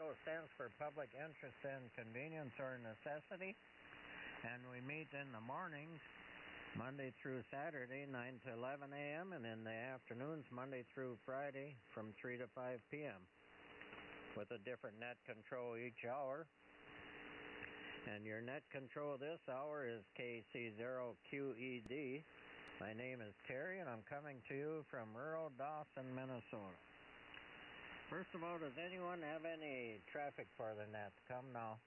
PICO stands for Public Interest in Convenience or Necessity. And we meet in the mornings, Monday through Saturday, 9 to 11 a.m., and in the afternoons, Monday through Friday, from 3 to 5 p.m., with a different net control each hour. And your net control this hour is KC0QED. My name is Terry, and I'm coming to you from rural Dawson, Minnesota. First of all, does anyone have any traffic for the net? Come now.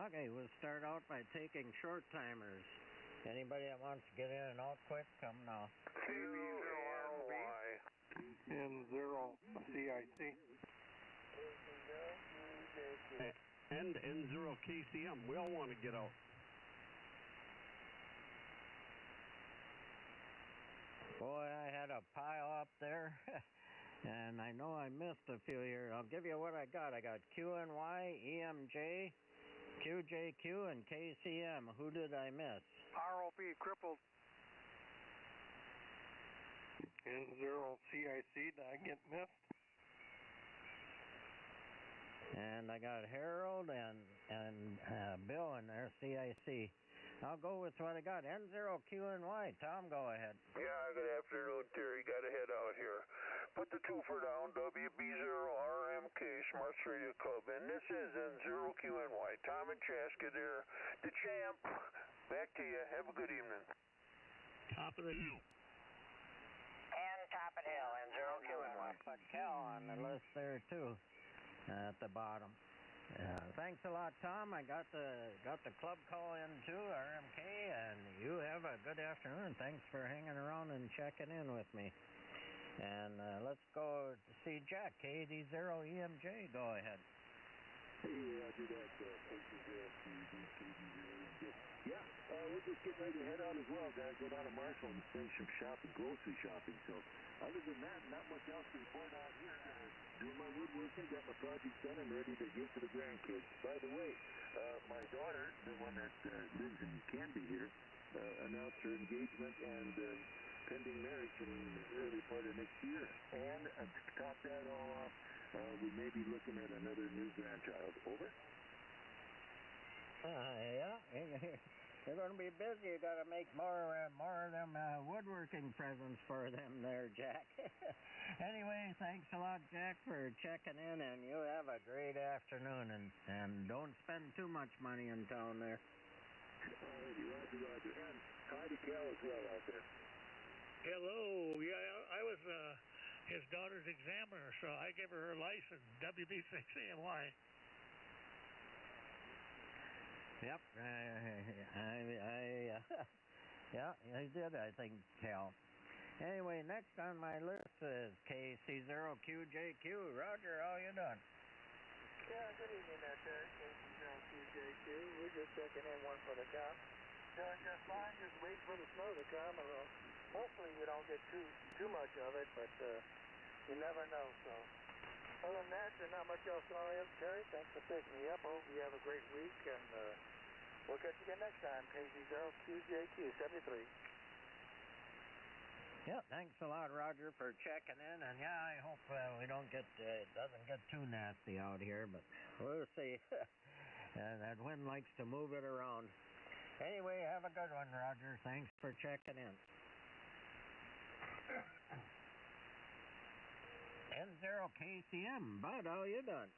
Okay, we'll start out by taking short timers. Anybody that wants to get in and out quick, come now. CB0RY N0CIC and N0KCM. We all want to get out. Boy, I had a pile up there, and I know I missed a few here. I'll give you what I got. I got QNY, EMJ, QJQ, and KCM. Who did I miss? ROP crippled. N0CIC, did I get missed? And I got Harold and Bill in there, CIC. I'll go with what I got. N0QNY. Tom, go ahead. Yeah, good afternoon, Terry. Got to head out here. Put the twofer down, WB0RMK, Smarts Radio Club. And this is N0QNY. Tom and Chaska there. The champ. Back to you. Have a good evening. Top of the hill. And top of the hill, N0QNY. Put Cal on the list there, too, at the bottom. Thanks a lot, Tom. I got the club call in too, RMK, and you have a good afternoon. Thanks for hanging around and checking in with me. And let's go to see Jack, KD0EMJ. Go ahead. Hey, Roger that. Yeah, we're just getting ready to head out as well, guys. Go down to Marshall and finish some shopping, grocery shopping. So, other than that, not much else to report out here. Doing my woodworking, got my project done, and ready to give to the grandkids. By the way, my daughter, the one that lives in Canby here, announced her engagement and pending marriage in the early part of next year. And to top that all off, we may be looking at another new grandchild. Over? Yeah. You're going to be busy. You got to make more of them woodworking presents for them there, Jack. Anyway, thanks a lot, Jack, for checking in, and you have a great afternoon, and don't spend too much money in town there. Roger. And hi to Cal as well out there. Hello. Yeah, I was his daughter's examiner, so I gave her license, WB6AMY. Yep. Yeah, he did, I think, Cal. Anyway, next on my list is KC0QJQ. Roger, how you doing? Yeah, good evening there, Terry. KC0QJQ. We're just checking in one for the job. Doing just fine. Just wait for the snow to come. Hopefully we don't get too much of it, but you never know. So, other than that, there's not much else on it. Terry, thanks for picking me up. Hope you have a great week, and we'll catch you again next time. KC0QJQ 73. Yeah, thanks a lot, Roger, for checking in. And yeah, I hope we don't get it doesn't get too nasty out here, but we'll see. That wind likes to move it around. Anyway, have a good one, Roger. Thanks for checking in. N0KCM, Bud, how you doing?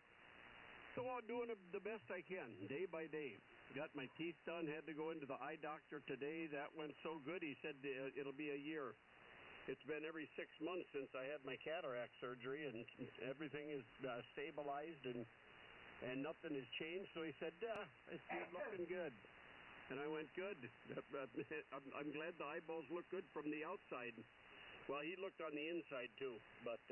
So I'm doing the best I can, day by day. Got my teeth done, had to go into the eye doctor today. That went so good, he said it'll be a year. It's been every 6 months since I had my cataract surgery, and everything is stabilized, and nothing has changed. So he said, you're looking good. And I went, good. I'm glad the eyeballs look good from the outside. Well, he looked on the inside, too. But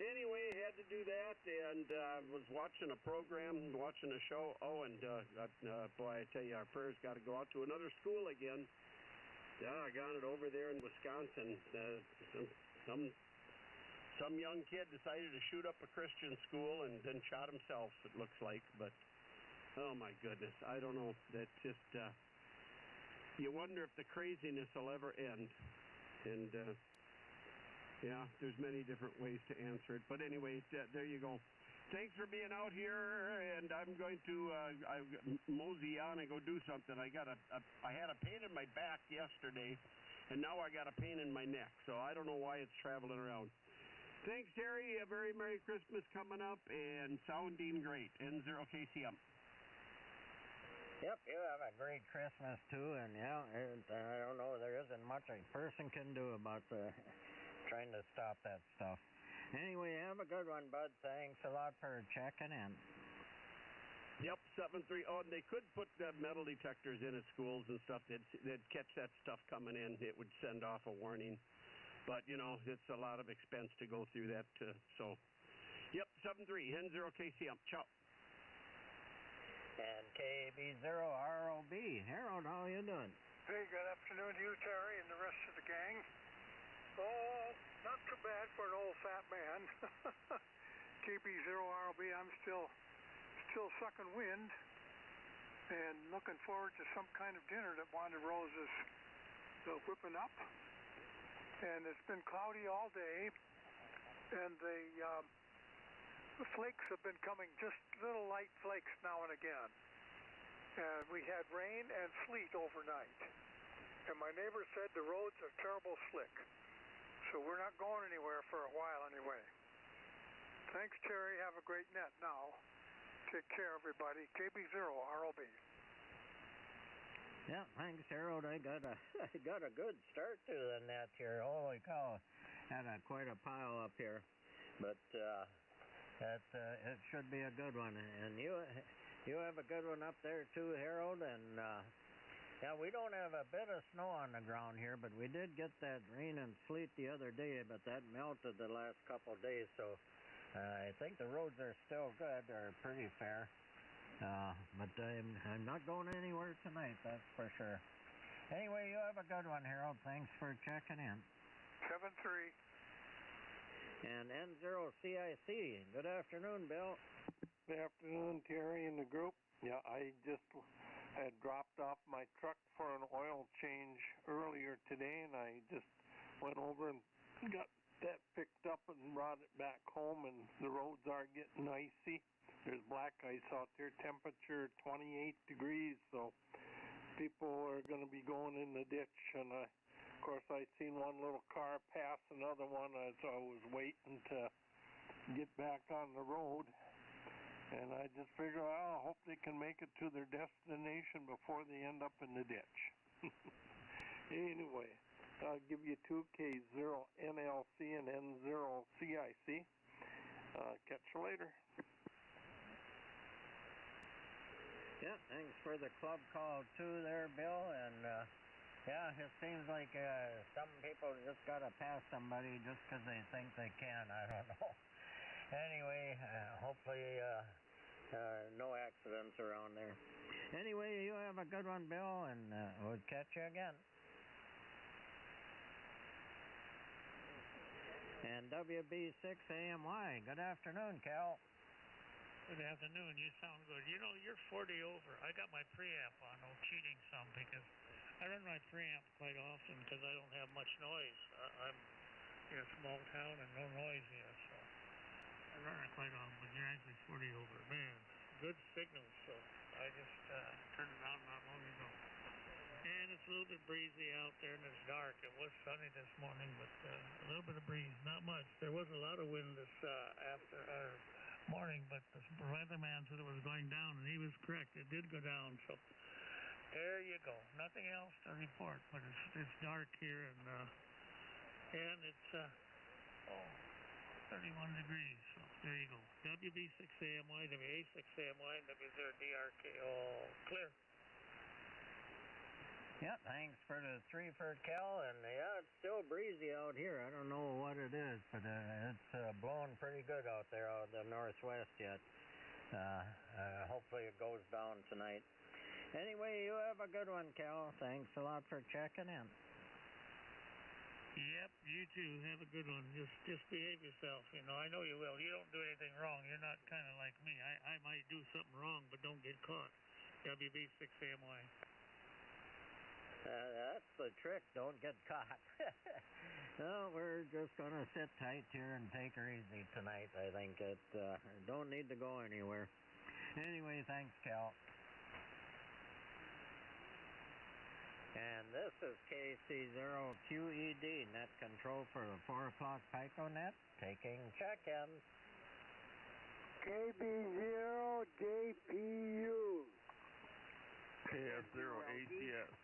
anyway, had to do that, and was watching a program, watching a show. Oh, and boy, I tell you, our prayers got to go out to another school again. Yeah, I got it over there in Wisconsin. Some young kid decided to shoot up a Christian school and then shot himself, it looks like. But, oh my goodness, I don't know. That's just, you wonder if the craziness will ever end. And Yeah, there's many different ways to answer it. But anyway, there you go. Thanks for being out here, and I'm going to mosey on and go do something. I had a pain in my back yesterday, and now I got a pain in my neck, so I don't know why it's traveling around. Thanks, Terry. A very Merry Christmas coming up, and sounding great. N0KCM. Yep, you have a great Christmas too, and I don't know, there isn't much a person can do about trying to stop that stuff. Anyway, have a good one, bud. Thanks a lot for checking in. Yep, 7-3. Oh, and they could put metal detectors in at schools and stuff. They'd catch that stuff coming in. It would send off a warning. But, it's a lot of expense to go through that. So, yep, 7-3. N0KCM. Ciao. And KB0ROB. Harold, how you doing? Hey, good afternoon to you, Terry, and the rest of the gang. Oh, not too bad for an old fat man. KB0ROB, I'm still sucking wind and looking forward to some kind of dinner that Wanda Rose is whipping up. And it's been cloudy all day, and the flakes have been coming, just little light flakes now and again. And we had rain and sleet overnight. And my neighbor said the roads are terrible slick. So we're not going anywhere for a while anyway. Thanks, Terry. Have a great net now. Take care, everybody. KB0ROB. Yeah, thanks, Harold. I got a good start to the net here. Holy cow. Had quite a pile up here. But it should be a good one. And you have a good one up there too, Harold. And yeah, we don't have a bit of snow on the ground here, but we did get that rain and sleet the other day, but that melted the last couple of days, so I think the roads are still good, or pretty fair. But I'm not going anywhere tonight, that's for sure. Anyway, you have a good one, Harold. Thanks for checking in. 7-3. And N0CIC. Good afternoon, Bill. Good afternoon, Terry and the group. Yeah, I just had dropped off my truck for an oil change earlier today, and I just went over and got that picked up and brought it back home, and the roads are getting icy. There's black ice out there, temperature 28 degrees, so people are going to be going in the ditch. And of course, I seen one little car pass another one as I was waiting to get back on the road. And I just figure, I hope they can make it to their destination before they end up in the ditch. Anyway, I'll give you 2K0NLC and N0CIC. Catch you later. Yeah, thanks for the club call too there, Bill. And yeah, it seems like some people just got to pass somebody just because they think they can. I don't know. Anyway, hopefully no accidents around there. Anyway, you have a good one, Bill, and we'll catch you again. And WB6AMY, good afternoon, Cal. Good afternoon. You sound good. You're 40 over. I got my preamp on. No cheating some, because I run my preamp quite often because I don't have much noise. I'm in a small town and no noise here, so I run it quite often, but you're actually 40 over. Man, good signal, so I just turned it on not long ago. And it's a little bit breezy out there, and it's dark. It was sunny this morning, but a little bit of breeze, not much. There was a lot of wind this morning, but the weatherman said it was going down, and he was correct. It did go down, so there you go. Nothing else to report, but it's dark here, and it's 31 degrees, so there you go. WB6AMY, WA6AMY, and W0DRK, all clear. Yeah, thanks for the 3 for Cal, and yeah, it's still breezy out here. I don't know what it is, but it's blowing pretty good out there out of the northwest yet. Hopefully it goes down tonight. Anyway, you have a good one, Cal. Thanks a lot for checking in. Yep, you too. Have a good one. Just behave yourself. I know you will. You don't do anything wrong. You're not kind of like me. I might do something wrong, but don't get caught. WB6AMY. That's the trick. Don't get caught. Well, we're just going to sit tight here and take her easy tonight. I think it don't need to go anywhere. Anyway, thanks, Cal. And this is KC0QED, net control for the 4 o'clock PICONET, taking check-ins. KB0JPU. KF0ACS.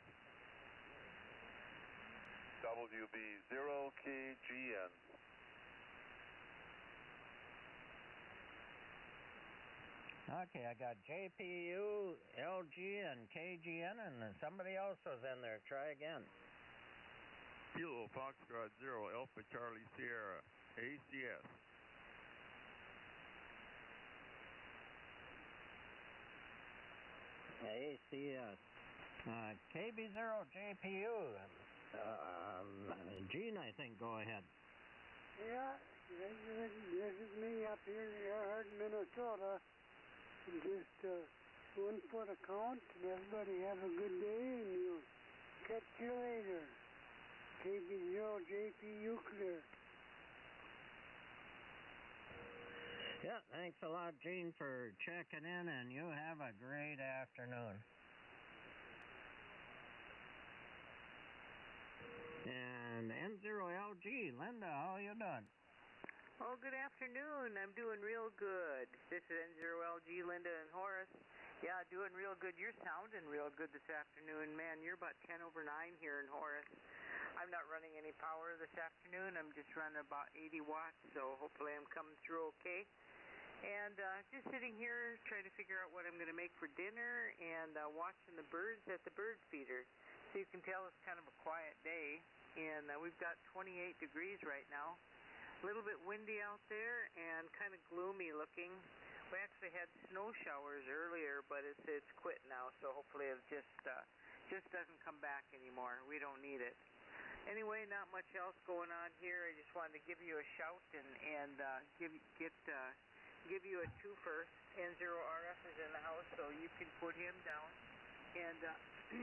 WB0KGN. Okay, I got JPU, LG, and KGN, and somebody else was in there. Try again. Kilo Foxtrot 0, Alpha Charlie Sierra, ACS. ACS. KB0JPU. Gene, I think, go ahead. Yeah, this is me up here in Earhart, Minnesota. Just one foot account, and everybody have a good day, and we'll catch you later. KB0JPU clear. Yeah, thanks a lot, Gene, for checking in, and you have a great afternoon. And N0LG, Linda, how you doing? Oh, good afternoon. I'm doing real good. This is N0LG, Linda and Horace. Yeah, doing real good. You're sounding real good this afternoon. Man, you're about 10 over 9 here in Horace. I'm not running any power this afternoon. I'm just running about 80 watts, so hopefully I'm coming through okay. And just sitting here trying to figure out what I'm going to make for dinner and watching the birds at the bird feeder. So you can tell it's kind of a quiet day. And we've got 28 degrees right now. A little bit windy out there and kind of gloomy looking. We actually had snow showers earlier, but it's quit now, so hopefully it just doesn't come back anymore. We don't need it. Anyway, not much else going on here. I just wanted to give you a shout and give you a twofer. N0RF is in the house, so you can put him down, and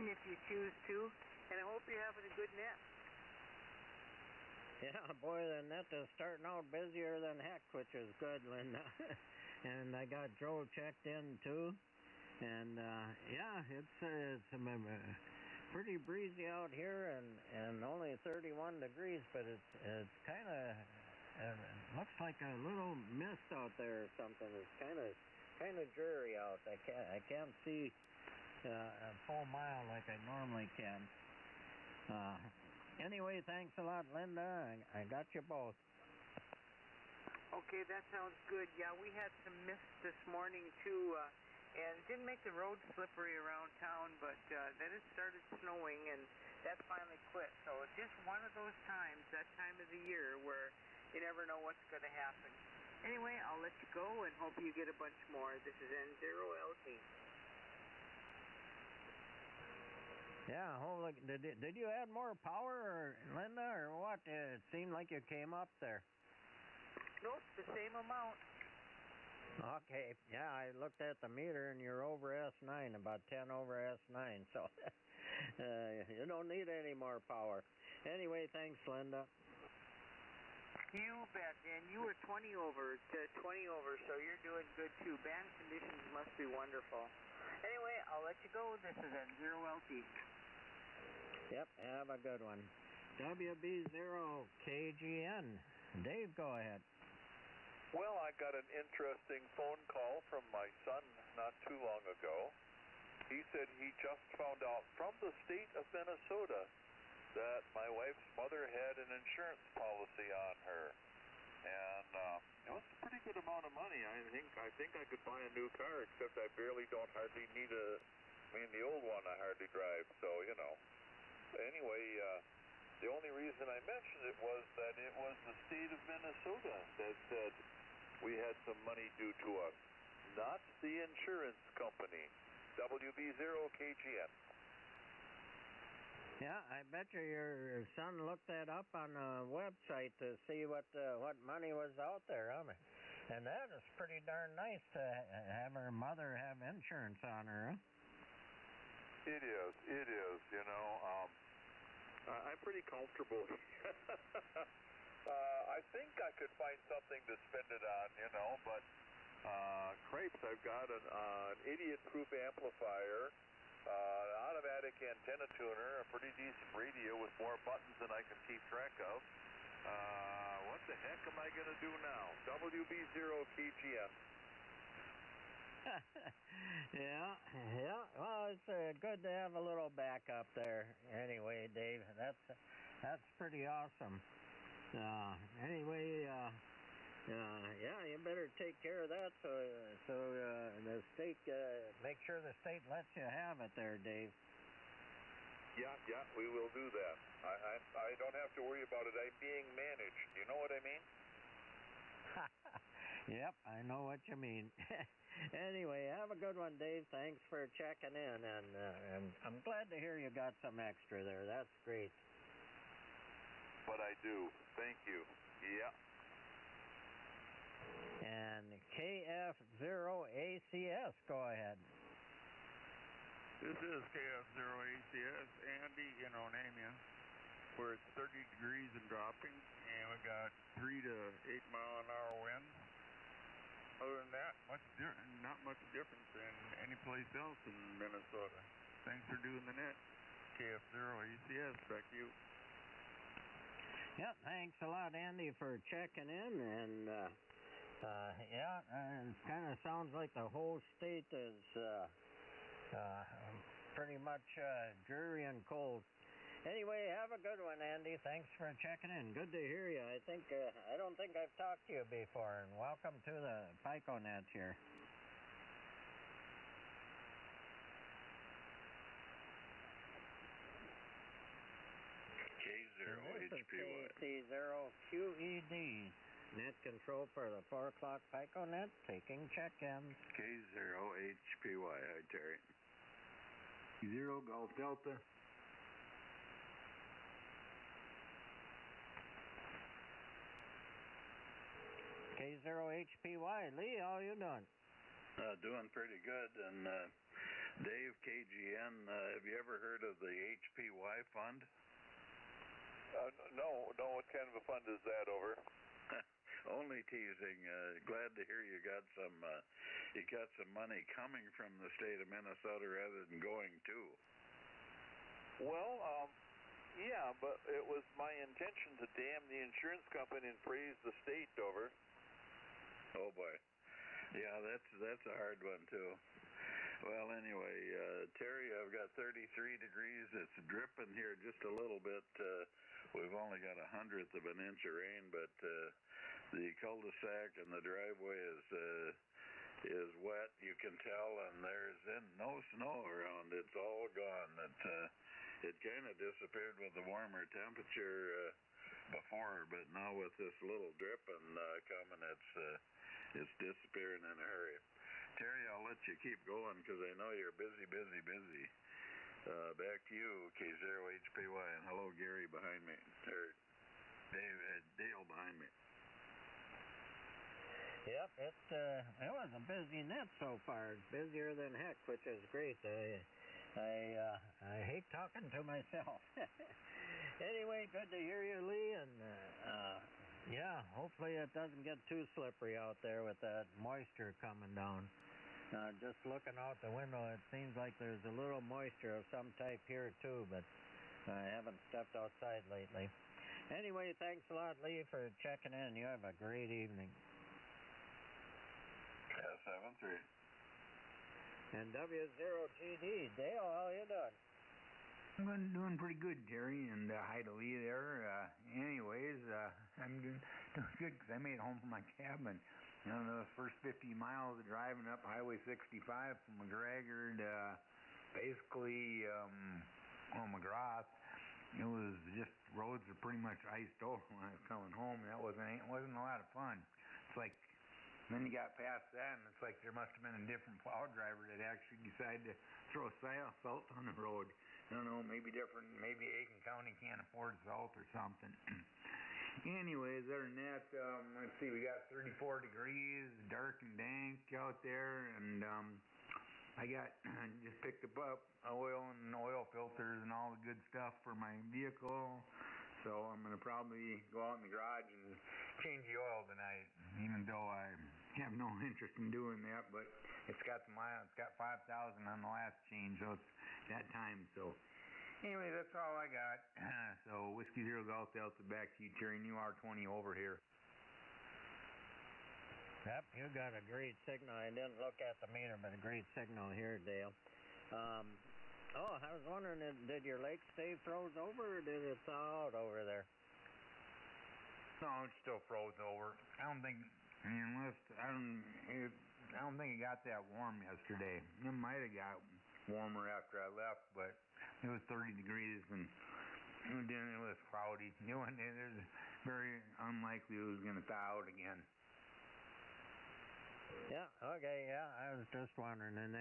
if you choose to. And I hope you're having a good nap. Yeah, boy, the net is starting out busier than heck, which is good, Linda. And I got Joe checked in, too. And, yeah, it's pretty breezy out here and only 31 degrees, but it's kind of, looks like a little mist out there or something. It's kind of dreary out. I can't see a full mile like I normally can. Anyway, thanks a lot, Linda. I got you both. Okay, that sounds good. Yeah, we had some mist this morning, too, and it didn't make the road slippery around town, but then it started snowing, and that finally quit. So it's just one of those times, that time of the year, where you never know what's going to happen. Anyway, I'll let you go and hope you get a bunch more. This is N0LT. Yeah, holy, did you add more power, Linda, or what? It seemed like you came up there. Nope, the same amount. Okay, yeah, I looked at the meter and you're over S9, about 10 over S9, so you don't need any more power. Anyway, thanks, Linda. You bet, and you were 20 over, so you're doing good too. Band conditions must be wonderful. Anyway, I'll let you go. This is N0LT. Yep, have a good one. WB0KGN. Dave, go ahead. Well, I got an interesting phone call from my son not too long ago. He said he just found out from the state of Minnesota that my wife's mother had an insurance policy on her. And it was a pretty good amount of money. I think I could buy a new car, except I don't hardly need the old one I hardly drive, so, you know. Anyway, the only reason I mentioned it was that it was the state of Minnesota that said we had some money due to us, not the insurance company. WB0KGN. Yeah, I bet you your son looked that up on a website to see what money was out there, huh? And that is pretty darn nice to have her mother have insurance on her, huh? It is, you know. I'm pretty comfortable. I think I could find something to spend it on, you know, but crepes, I've got an idiot-proof amplifier, an automatic antenna tuner, a pretty decent radio with more buttons than I can keep track of. What the heck am I going to do now? WB0KGM. yeah. Well, it's good to have a little backup there. Anyway, Dave, that's pretty awesome. Anyway, yeah, you better take care of that. So the state, make sure the state lets you have it there, Dave. Yeah, we will do that. I don't have to worry about it. I'm being managed. You know what I mean? Yep, I know what you mean. Anyway, have a good one, Dave. Thanks for checking in, and I'm glad to hear you got some extra there. That's great. But I do. Thank you. Yeah. And KF0ACS, go ahead. This is KF0ACS, Andy in Onamia, where it's 30 degrees and dropping, and we got 3 to 8 mile an hour winds. Other than that, not much difference than any place else in Minnesota. Thanks for doing the net. KF0ACS, back to you. Yeah, thanks a lot, Andy, for checking in, and yeah, it kind of sounds like the whole state is pretty much dreary and cold. Anyway, have a good one, Andy. Thanks for checking in. Good to hear you. I don't think I've talked to you before, and welcome to the PICONET here. K0HPY. KC0QED. Net control for the 4 o'clock PICONET, taking check-ins. K0HPY. Hi, Terry. 0 Golf Delta. K0HPY. Lee, how you doing? Doing pretty good. And Dave, KGN, have you ever heard of the HPY fund? No. What kind of a fund is that, over? Only teasing. Glad to hear you got some money coming from the state of Minnesota rather than going to. Well, yeah, but it was my intention to damn the insurance company and praise the state, over. Oh boy. Yeah, that's a hard one too. Well, anyway, Terry, I've got 33 degrees. It's dripping here just a little bit. We've only got 1/100 of an inch of rain, but the cul-de-sac and the driveway is wet. You can tell, and there's no snow around. It's all gone. It kind of disappeared with the warmer temperature before, but now with this little dripping coming, it's disappearing in a hurry. Terry, I'll let you keep going because I know you're busy. Back to you, K0HPY, and hello, Gary behind me. Or Dale behind me. Yep, it was a busy net so far. It's busier than heck, which is great. I hate talking to myself. Anyway, good to hear you, Lee, and yeah, hopefully it doesn't get too slippery out there with that moisture coming down. Just looking out the window, it seems like there's a little moisture of some type here too, but I haven't stepped outside lately. Anyway, thanks a lot, Lee, for checking in. You have a great evening. S73. And W0GD, Dale, how you doing? I'm doing pretty good, Terry, and hi to Lee there. Anyways, I'm doing good because I made it home from my cabin. You know, those first 50 miles of driving up Highway 65 from McGregor to basically McGrath, it was just roads were pretty much iced over when I was coming home. That wasn't a lot of fun. It's like then you got past that, and it's like there must have been a different plow driver that actually decided to throw salt on the road. I don't know, maybe different. Maybe Aiken County can't afford salt or something. Anyways, other than that, let's see, we got 34 degrees, dark and dank out there, and I got just picked up oil and oil filters and all the good stuff for my vehicle. So I'm gonna probably go out in the garage and change the oil tonight, even though I have no interest in doing that. But it's got some miles. It's got 5,000 on the last change, so it's that time. So anyway, that's all I got. So Whiskey Zero Golf Delta back to you, Terry. New R20 over here. Yep, you got a great signal. I didn't look at the meter, but a great signal here, Dale. I was wondering, did your lake stay froze over, or did it thaw out over there? No, it's still froze over. I don't think it got that warm yesterday. It might have got warmer after I left, but it was 30 degrees and then it was cloudy. It was very unlikely it was going to thaw out again. Yeah, okay, yeah, I was just wondering, and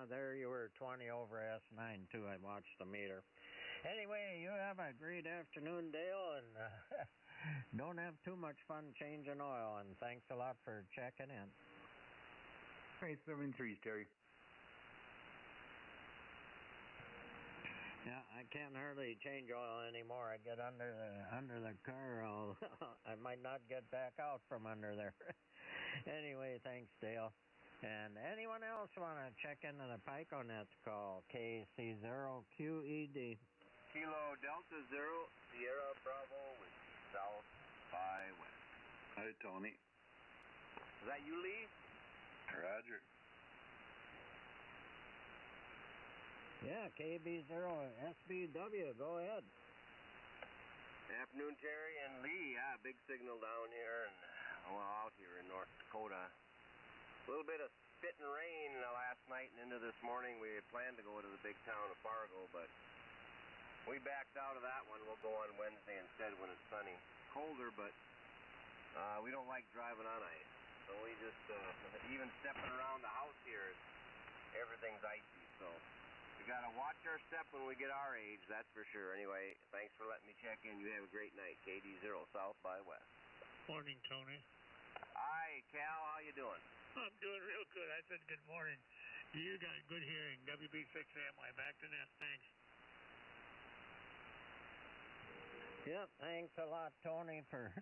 there you were, 20 over S9 too. I watched the meter. Anyway, you have a great afternoon, Dale, and don't have too much fun changing oil, and thanks a lot for checking in. Hey, 73, Terry. Yeah, I can't hardly change oil anymore. I get under the car, I might not get back out from under there. Anyway, thanks, Dale. And anyone else want to check into the PICONET, call KC0QED. Kilo Delta Zero Sierra Bravo with South by West. Hi, Tony. Is that you, Lee? Roger. Yeah, KB0SBW, go ahead. Afternoon, Terry and Lee. Yeah, big signal down here and out here in North Dakota. A little bit of spit and rain last night and into this morning. We had planned to go to the big town of Fargo, but we backed out of that one. We'll go on Wednesday instead when it's sunny. Colder, but we don't like driving on ice. So we just, even stepping around the house here, everything's icy. So we got to watch our step when we get our age, that's for sure. Anyway, thanks for letting me check in. You have a great night. KD0 South by West. Morning, Tony. Hi, Cal. How you doing? I'm doing real good. I said good morning. You got good hearing. WB6AMY. Back to net. Thanks. Yep, thanks a lot, Tony, for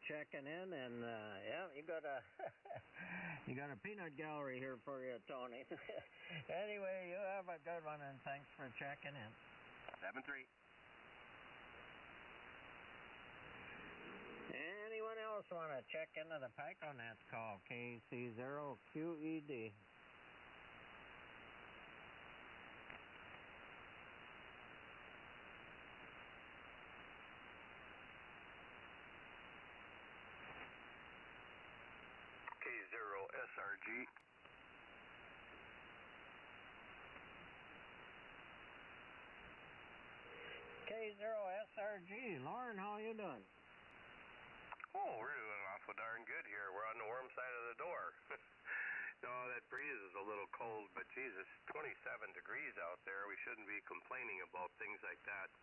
checking in. And you got a peanut gallery here for you, Tony. Anyway, you have a good one, and thanks for checking in. 7-3. Anyone else want to check into the PICONET, call KC0QED. K0SRG. K0SRG. Lauren, how you doing? Oh, we're doing awful darn good here. We're on the warm side of the door. No, that breeze is a little cold, but Jesus, 27 degrees out there. We shouldn't be complaining about things like that.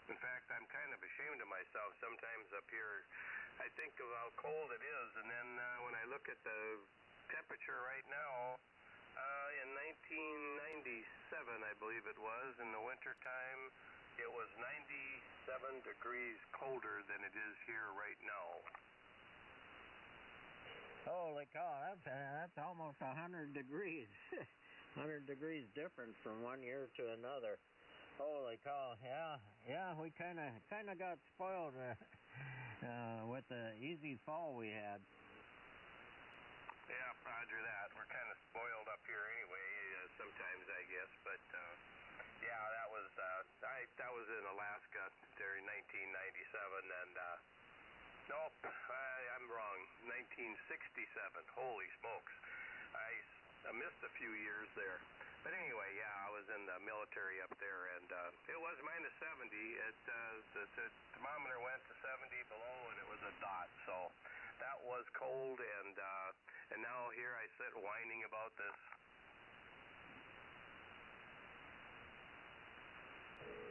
In fact, I'm kind of ashamed of myself sometimes up here. I think of how cold it is, and then when I look at the temperature right now, in 1997, I believe it was, in the wintertime, it was 97 degrees colder than it is here right now. Holy cow, that's almost 100 degrees. 100 degrees difference from one year to another. Holy cow, yeah, we kind of got spoiled with the easy fall we had. Yeah, roger that. We're kind of spoiled up here anyway, sometimes I guess, but yeah, that was in Alaska during 1997, and nope, I'm wrong. 1967. Holy smokes, I missed a few years there. But anyway, yeah, I was in the military up there, and it was minus 70. The thermometer went to 70 below, and it was a dot. So that was cold, and now here I sit whining about this.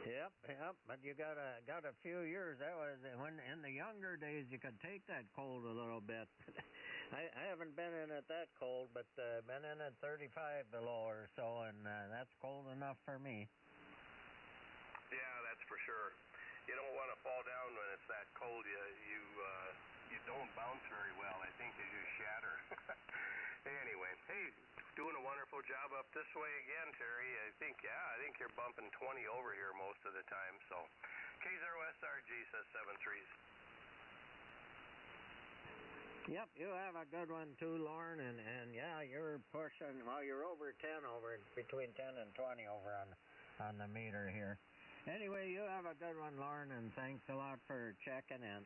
Yep, but you got a few years. That was when in the younger days you could take that cold a little bit. I haven't been in it that cold, but been in it 35 below or so, and that's cold enough for me. Yeah, that's for sure. You don't want to fall down when it's that cold. You don't bounce very well. I think you just shatter. Anyway, hey, doing a wonderful job up this way again, Terry. I think you're bumping 20 over here most of the time. So, K0SRG says 7-3s. Yep, you have a good one too, Lauren, and yeah, you're pushing. Well, you're over 10 over between 10 and 20 over on the meter here. Anyway, you have a good one, Lauren, and thanks a lot for checking in.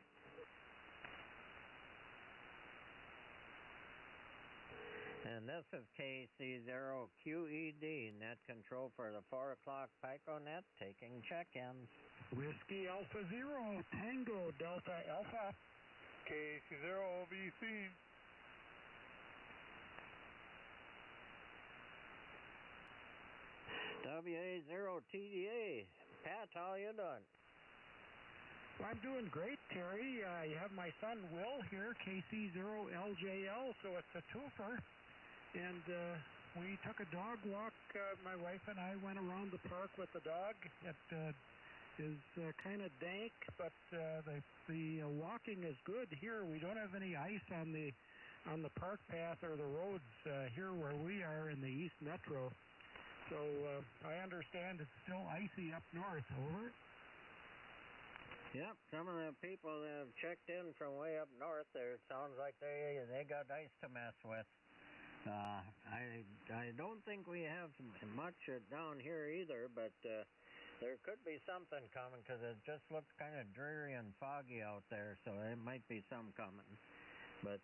And this is KC0QED, net control for the 4 o'clock PICONET, taking check-ins. Whiskey Alpha Zero, Tango Delta Alpha. KC0VC. WA0TDA. Pat, how you doing? Well, I'm doing great, Terry. You have my son Will here, KC0LJL, so it's a twofer. And we took a dog walk. My wife and I went around the park with the dog. It is kind of dank, but the walking is good here. We don't have any ice on the park path or the roads here where we are in the East Metro. So I understand it's still icy up north. Over. Yep, some of the people that have checked in from way up north there, it sounds like they got ice to mess with. I don't think we have much down here either, but there could be something coming because it just looks kind of dreary and foggy out there, so it might be some coming. But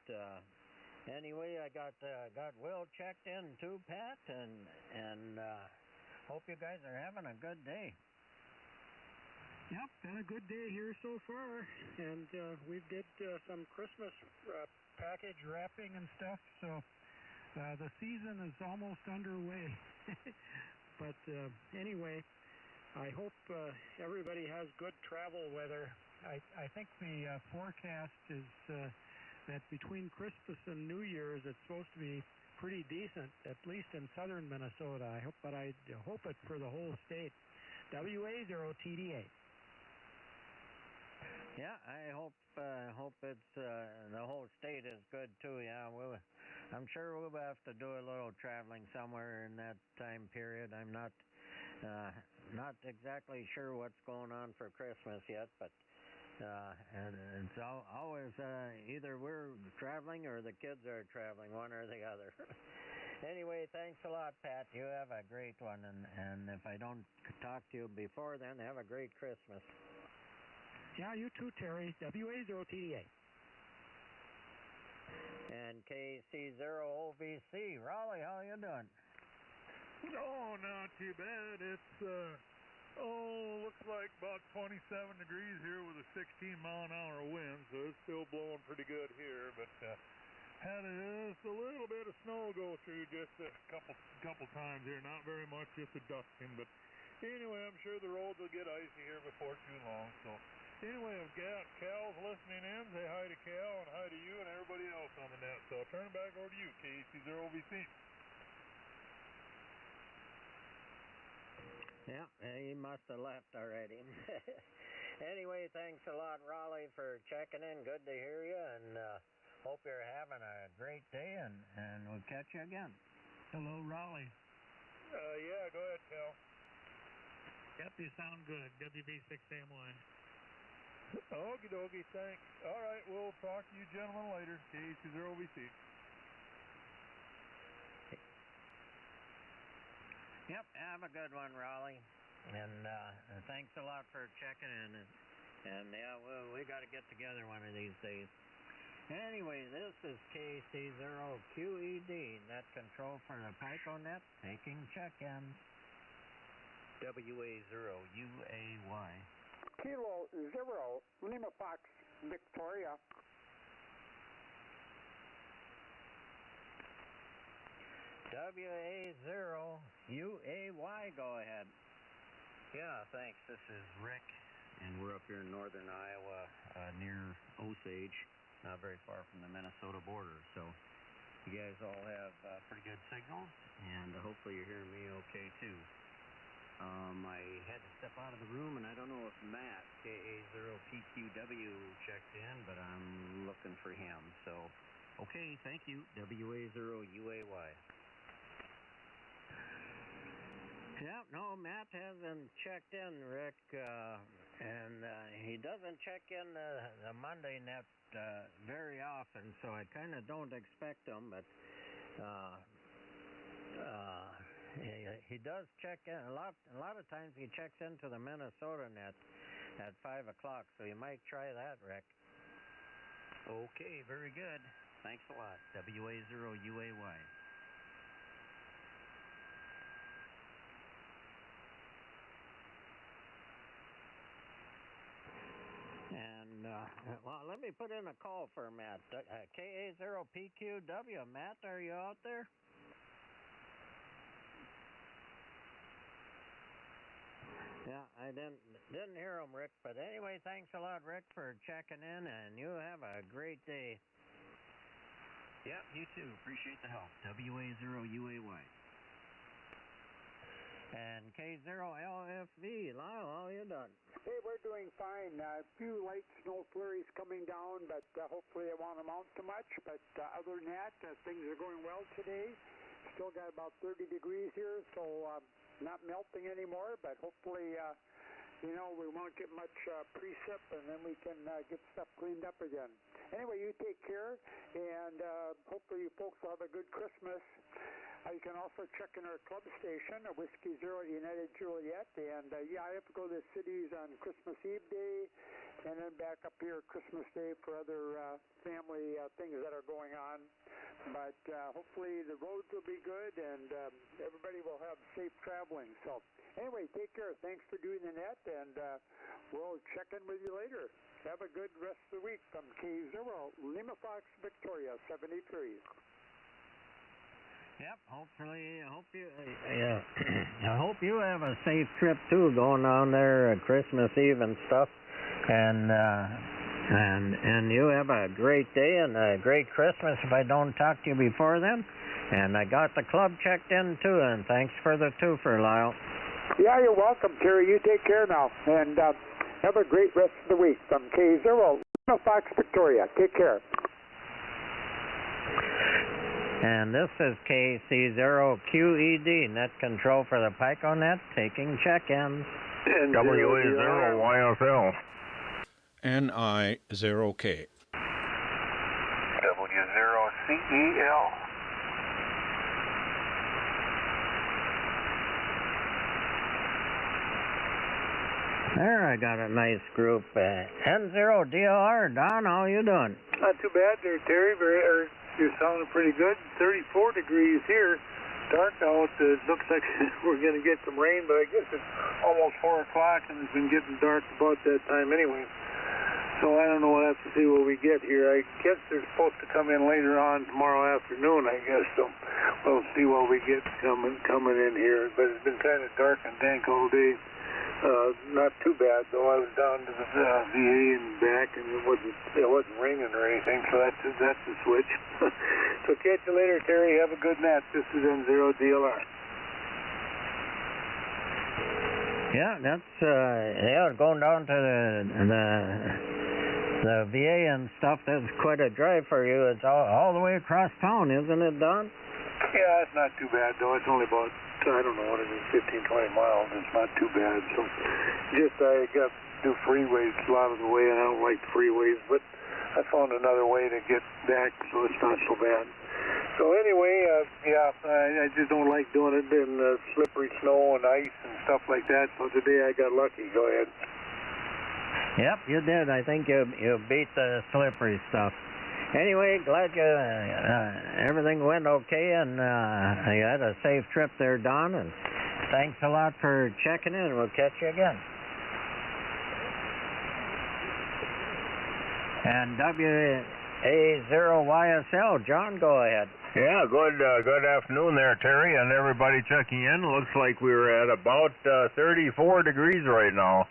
anyway, I got Will checked in too, Pat, and hope you guys are having a good day. Yep, been a good day here so far, and we did some Christmas package wrapping and stuff, so the season is almost underway. But anyway, I hope everybody has good travel weather. I think the forecast is that between Christmas and New Year's, it's supposed to be pretty decent, at least in southern Minnesota. I hope it for the whole state. WA0TDA. Yeah, I hope it's the whole state is good too. Yeah, I'm sure we'll have to do a little traveling somewhere in that time period. I'm not exactly sure what's going on for Christmas yet, but and it's always either we're traveling or the kids are traveling, one or the other. Anyway, thanks a lot, Pat. You have a great one, and if I don't talk to you before then, have a great Christmas. Yeah, you too, Terry. WA0TDA. And KC0OVC. Raleigh, how you doing? Oh, not too bad. It's, looks like about 27 degrees here with a 16-mile-an-hour wind, so it's still blowing pretty good here, but had just a little bit of snow go through just a couple times here. Not very much, just a dusting, but anyway, I'm sure the roads will get icy here before too long, so anyway, I've got Cal's listening in. Say hi to Cal and hi to you and everybody else on the net. So I'll turn it back over to you, KC0VC. Yeah, he must have left already. Anyway, thanks a lot, Raleigh, for checking in. Good to hear you, and hope you're having a great day, and we'll catch you again. Hello, Raleigh. Yeah, go ahead, Cal. Yep, you sound good. WB6AM1. Okie dokie, thanks. All right, we'll talk to you gentlemen later. KC0VC. Yep, have a good one, Raleigh. And thanks a lot for checking in. And yeah, we got to get together one of these days. Anyway, this is KC0QED, net control for the PICONET, taking check-ins. WA0UAY. Kilo 0, Lima Fox, Victoria. WA0UAY, go ahead. Yeah, thanks. This is Rick, and we're up here in northern Iowa, near Osage, not very far from the Minnesota border. So you guys all have pretty good signals, and hopefully you're hearing me okay too. I had to step out of the room, and I don't know if Matt, KA0PQW, checked in, but I'm looking for him. So, okay, thank you, WA0UAY. Yeah, no, Matt hasn't checked in, Rick, and he doesn't check in the Monday net very often, so I kind of don't expect him, but he does check in a lot of times. He checks into the Minnesota net at 5 o'clock, so you might try that, Rick. Okay, very good. Thanks a lot. WA0UAY. And, well, let me put in a call for Matt. KA0PQW. Matt, are you out there? Yeah, I didn't hear him, Rick. But anyway, thanks a lot, Rick, for checking in, and you have a great day. Yeah, you too. Appreciate the help. WA0UAY. And K0LFV. Lyle, how you doing? Hey, we're doing fine. A few light snow flurries coming down, but hopefully it won't amount to much. But other than that, things are going well today. Still got about 30 degrees here, so not melting anymore, but hopefully, we won't get much precip, and then we can get stuff cleaned up again. Anyway, you take care, and hopefully you folks will have a good Christmas. You can also check in our club station, Whiskey Zero United Juliet, and I have to go to the cities on Christmas Eve day, and then back up here Christmas Day for other family things that are going on. But hopefully the roads will be good, and everybody will have safe traveling. So anyway, take care. Thanks for doing the net, and we'll check in with you later. Have a good rest of the week from K0, Lima Fox, Victoria, 73. Yep, hopefully, I hope you have a safe trip too, going down there Christmas Eve and stuff, and you have a great day and a great Christmas if I don't talk to you before then. And I got the club checked in too, and thanks for the twofer, Lyle. Yeah, you're welcome, Terry. You take care now, and have a great rest of the week from K0, Lima Fox, Victoria. Take care. And this is KC0QED, net control for the PICONET, taking check-ins. WA0YFL. NI0K. W0CEL. There, I got a nice group. N0DLR, Don, how you doing? Not too bad there, Terry. You're sounding pretty good. 34 degrees here. Dark out. It looks like we're going to get some rain, but I guess it's almost 4 o'clock and it's been getting dark about that time anyway. So I don't know. We'll have to see what we get here. I guess they're supposed to come in later on tomorrow afternoon, I guess. So we'll see what we get coming in here. But it's been kind of dark and dank all day. Not too bad though. I was down to the VA and back, and it wasn't raining or anything, so that's the switch. So catch you later, Terry. Have a good night. This is N0DLR. Yeah, that's going down to the VA and stuff. That's quite a drive for you. It's all the way across town, isn't it, Don? Yeah, it's not too bad though. It's only about, I don't know what it is, 15, 20 miles. It's not too bad. So I got to do freeways a lot of the way, and I don't like freeways, but I found another way to get back, so it's not so bad. So anyway, I just don't like doing it in slippery snow and ice and stuff like that. So today I got lucky. Go ahead. Yep, you did. I think you beat the slippery stuff. Anyway, glad everything went okay, and you had a safe trip there, Don, and thanks a lot for checking in. We'll catch you again. And A0YSL. John, go ahead. Yeah, good afternoon there, Terry, and everybody checking in. Looks like we were at about 34 degrees right now,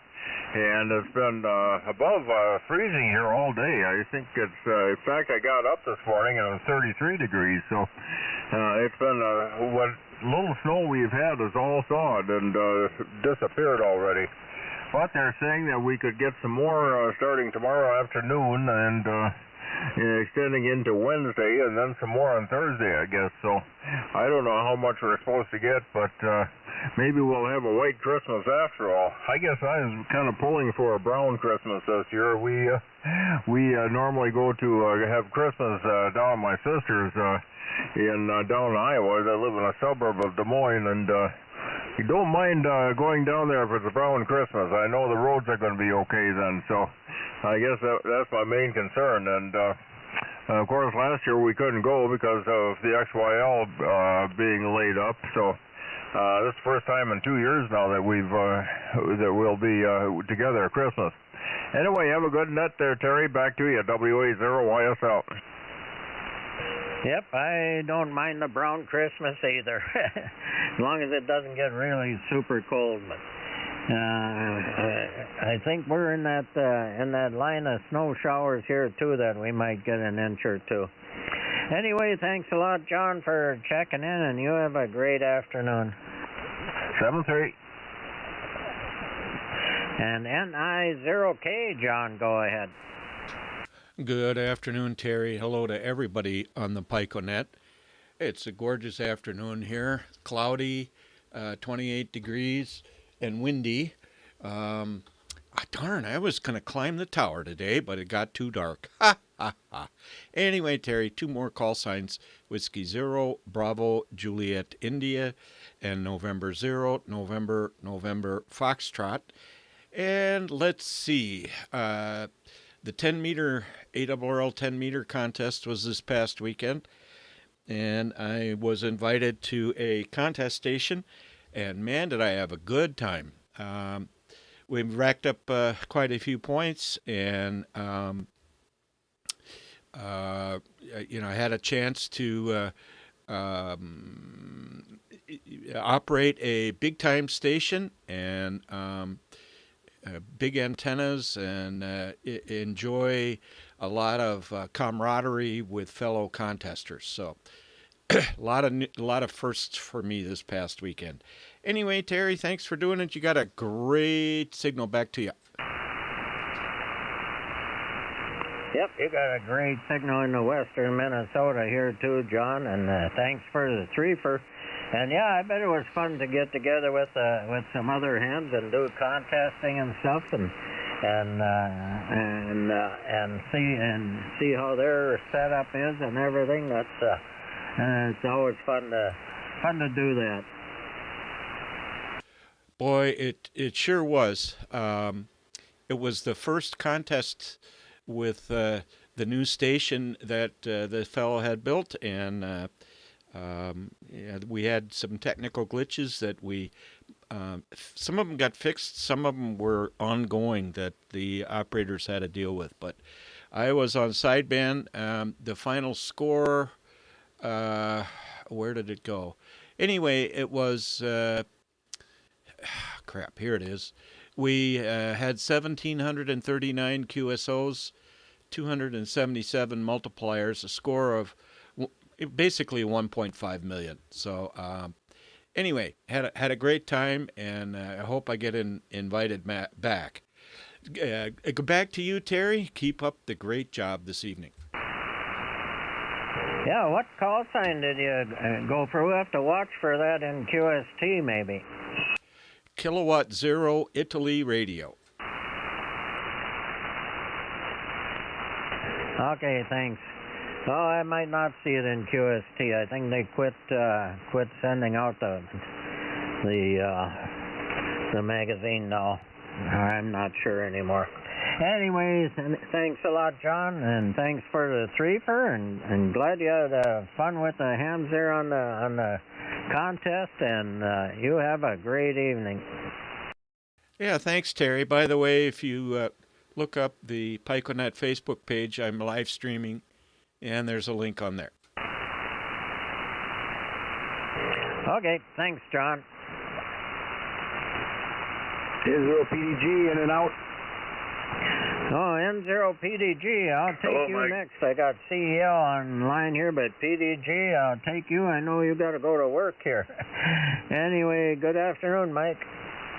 and it's been above freezing here all day. I think it's, in fact, I got up this morning and it was 33 degrees, so it's been, what little snow we've had is all thawed and disappeared already. But they're saying that we could get some more starting tomorrow afternoon and extending into Wednesday, and then some more on Thursday, I guess. So I don't know how much we're supposed to get, but maybe we'll have a white Christmas after all. I guess I was kind of pulling for a brown Christmas this year. We normally go to have Christmas down at my sister's in down in Iowa. They live in a suburb of Des Moines, and you don't mind going down there if it's a brown Christmas. I know the roads are going to be okay then, so I guess that's my main concern. And of course, last year we couldn't go because of the XYL being laid up. So this is the first time in 2 years now that we'll be together at Christmas. Anyway, have a good net there, Terry. Back to you, WA0YSL. Yep, I don't mind the brown Christmas either, as long as it doesn't get really super cold. But I think we're in that line of snow showers here too, that we might get an inch or two. Anyway, thanks a lot, John, for checking in, and you have a great afternoon. 7-3. And NI0K, John, go ahead. Good afternoon, Terry. Hello to everybody on the PICONET. It's a gorgeous afternoon here. Cloudy, 28 degrees, and windy. Darn, I was going to climb the tower today, but it got too dark. Ha, ha, ha. Anyway, Terry, 2 more call signs. Whiskey 0, Bravo, Juliet, India, and November 0, November, Foxtrot. And let's see. The 10-meter, ARRL 10-meter contest was this past weekend, and I was invited to a contest station, and man, did I have a good time. We racked up quite a few points, and I had a chance to operate a big-time station, and big antennas, and enjoy a lot of camaraderie with fellow contesters. So a lot of firsts for me this past weekend. Anyway, Terry, thanks for doing it. You got a great signal. Back to you. Yep, you got a great signal in the western Minnesota here too, John, and thanks for the threefer. And yeah, I bet it was fun to get together with some other hens and do contesting and stuff, and see how their setup is and everything. It's always fun to do that. Boy, it sure was. It was the first contest with the new station that the fellow had built, and we had some technical glitches that some of them got fixed, some of them were ongoing that the operators had to deal with. But I was on sideband. The final score, where did it go? Anyway, it was, crap, here it is. We had 1,739 QSOs, 277 multipliers, a score of basically 1.5 million. So anyway, had a great time, and I hope I get invited back. Go back to you, Terry. Keep up the great job this evening. Yeah, what call sign did you go for? We'll have to watch for that in QST, maybe. Kilowatt 0 Italy Radio. Okay, thanks. Oh, I might not see it in QST. I think they quit sending out the magazine now. I'm not sure anymore. Anyways, thanks a lot, John, and thanks for the threefer, and glad you had fun with the hams there on the contest, and you have a great evening. Yeah, thanks, Terry. By the way, if you look up the PICONET Facebook page, I'm live streaming and there's a link on there. Okay, thanks, John. N0PDG in and out. Oh, N0PDG, I'll take you next. I got CEL online here, but PDG, I'll take you. I know you got to go to work here. Anyway, good afternoon, Mike.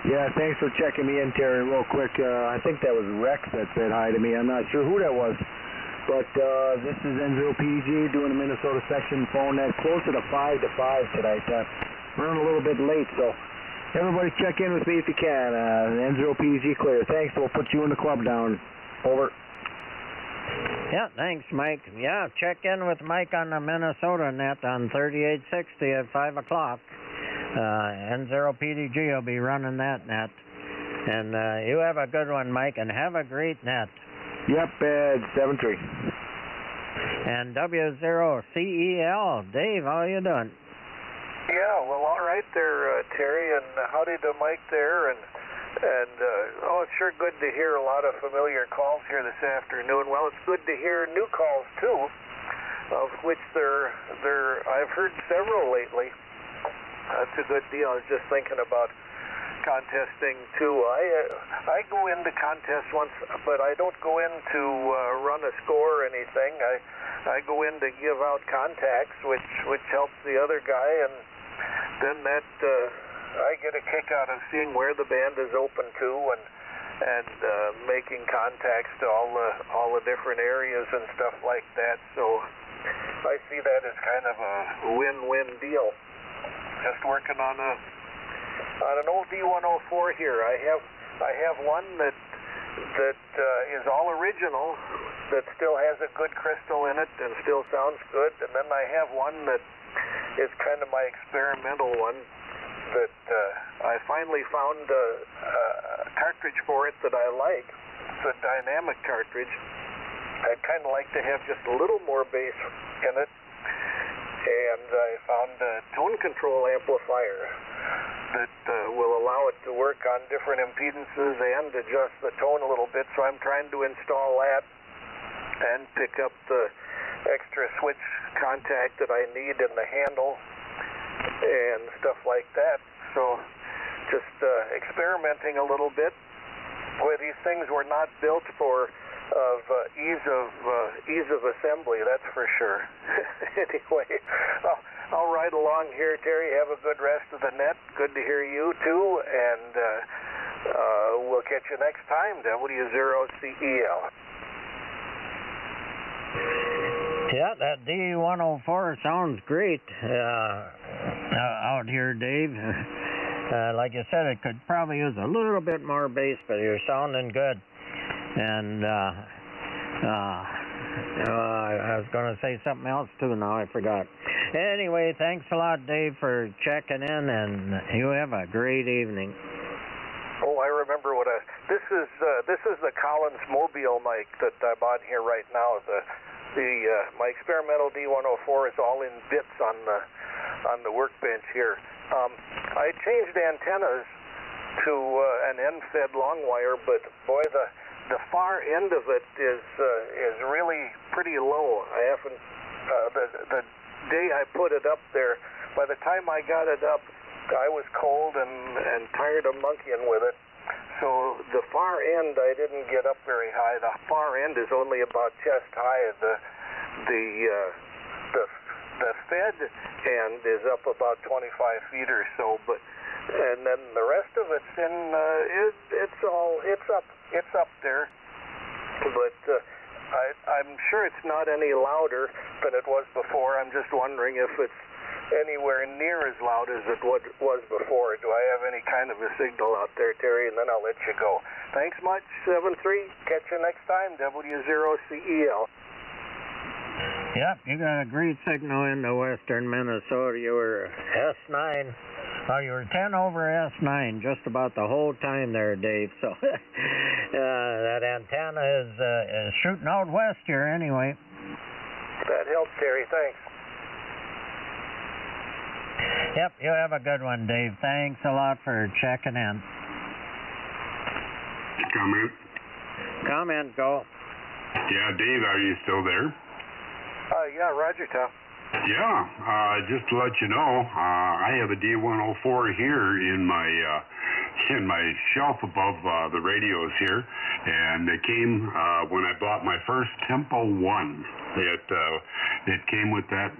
Yeah, thanks for checking me in, Terry, real quick. I think that was Rex that said hi to me. I'm not sure who that was. But this is N0PDG doing the Minnesota section phone net closer to 5 to 5 tonight. Running a little bit late, so everybody check in with me if you can. N0PDG clear. Thanks. We'll put you in the club down. Over. Yeah, thanks, Mike. Yeah, check in with Mike on the Minnesota net on 3860 at 5 o'clock. N0PDG will be running that net. And you have a good one, Mike, and have a great net. Yep, 7-3. And W0CEL, Dave, how you doing? Yeah, well, all right there, Terry, and howdy to Mike there, and it's sure good to hear a lot of familiar calls here this afternoon. Well, it's good to hear new calls too, of which I've heard several lately. That's a good deal. I was just thinking about contesting too. I go into contests once, but I don't go in to run a score or anything. I go in to give out contacts, which helps the other guy, and then that I get a kick out of seeing where the band is open to and making contacts to all the different areas and stuff like that. So I see that as kind of a win-win deal. Just working on an old D104 here. I have one that is all original, that still has a good crystal in it and still sounds good, and then I have one that is kind of my experimental one that I finally found a cartridge for it that I like. It's a dynamic cartridge. I'd kind of like to have just a little more bass in it, and I found a tone control amplifier that will allow it to work on different impedances and adjust the tone a little bit, so I'm trying to install that and pick up the extra switch contact that I need in the handle and stuff like that. So just experimenting a little bit. Boy, these things were not built for ease of assembly, that's for sure. Anyway, I'll ride along here, Terry. Have a good rest of the net. Good to hear you too, and we'll catch you next time. W0CEL. Yeah, that D104 sounds great out here, Dave. Like you said, it could probably use a little bit more bass, but you're sounding good. And I was going to say something else too, now I forgot. Anyway, thanks a lot, Dave, for checking in, and you have a great evening. Oh, I remember this is the Collins Mobile mic that I'm on here right now. My experimental D104 is all in bits on the workbench here. I changed antennas to an end-fed long wire, but boy, the far end of it is really pretty low. I haven't the day I put it up there. By the time I got it up, I was cold and tired of monkeying with it. So the far end I didn't get up very high. The far end is only about chest high. The fed end is up about 25 feet or so, and then the rest of it's in it's up there. But I'm sure it's not any louder than it was before. I'm just wondering if it's anywhere near as loud as it was before. Do I have any kind of a signal out there, Terry? And then I'll let you go. Thanks much, 7-3. Catch you next time, W0CEL. Yep, you got a great signal into western Minnesota. You were S9. Oh, you were 10 over S9 just about the whole time there, Dave. So that antenna is shooting out west here anyway. That helps, Terry. Thanks. Yep, you have a good one, Dave. Thanks a lot for checking in. Comment? Comment, go. Yeah, Dave, are you still there? Yeah, Roger, Tom. Yeah, just to let you know, I have a D104 here in my shelf above the radios here, and it came when I bought my first Tempo 1. It came with that